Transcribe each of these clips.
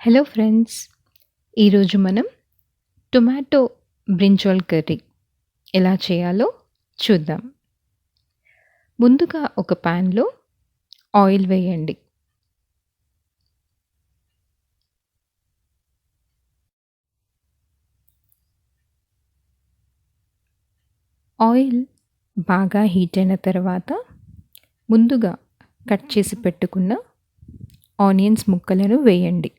Hello friends, ఈరోజు మనం tomato brinjal curry ఎలా చేయాలో చూద్దాం. ముందుగా ఒక ప్యాన్లో ఆయిల్ వేయండి. ఆయిల్ బాగా హీట్ అయిన తర్వాత ముందుగా కట్ చేసి పెట్టుకున్న ఆనియన్స్ ముక్కలను వేయండి.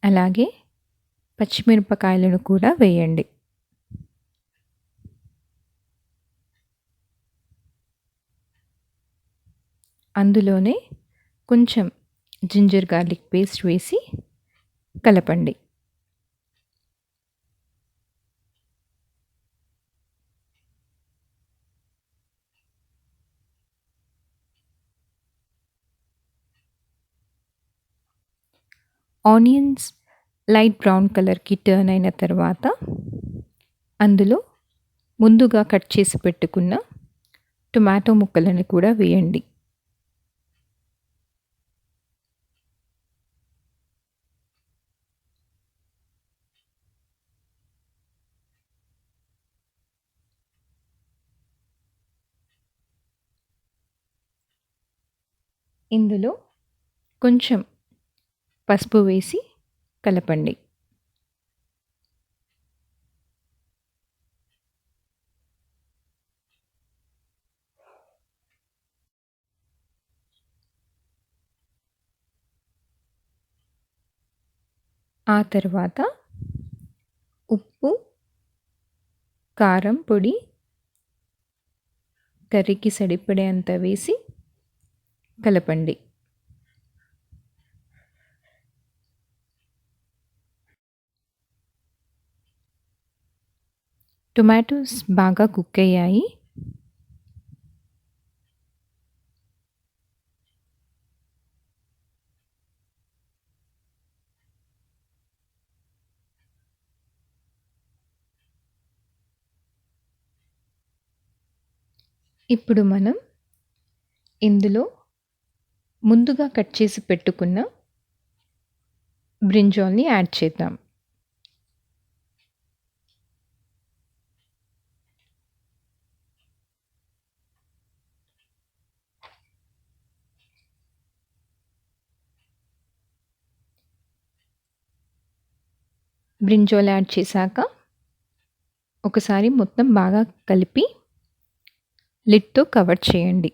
అలాగే పచ్చిమిరపకాయలను కూడా వేయండి. అందులోనే కొంచెం జింజర్ గార్లిక్ పేస్ట్ వేసి కలపండి. ఆనియన్స్ లైట్ బ్రౌన్ కలర్కి టర్న్ అయిన తర్వాత అందులో ముందుగా కట్ చేసి పెట్టుకున్న టొమాటో ముక్కలను కూడా వేయండి. ఇందులో కొంచెం పసుపు వేసి కలపండి. ఆ తర్వాత ఉప్పు, కారం పొడి కర్రీకి సరిపడేంత వేసి కలపండి. టొమాటోస్ బాగా కుక్ అయ్యాయి. ఇప్పుడు మనం ఇందులో ముందుగా కట్ చేసి పెట్టుకున్న బ్రింజాల్ని యాడ్ చేద్దాం. బ్రింజాల్ యాడ్ చేశాక ఒకసారి మొత్తం బాగా కలిపి లిడ్తో కవర్ చేయండి.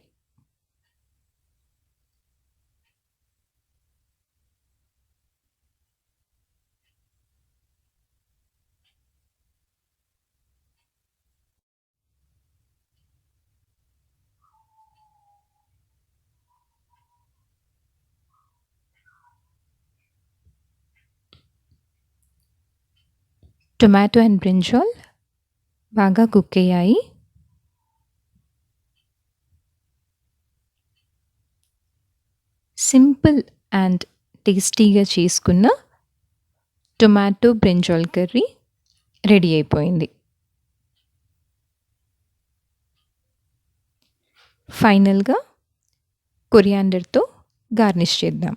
టొమాటో అండ్ బ్రింజాల్ బాగా కుక్ అయ్యాయి. సింపుల్ అండ్ టేస్టీగా చేసుకున్న టొమాటో బ్రింజాల్ కర్రీ రెడీ అయిపోయింది. ఫైనల్గా కొరియాండర్తో గార్నిష్ చేద్దాం.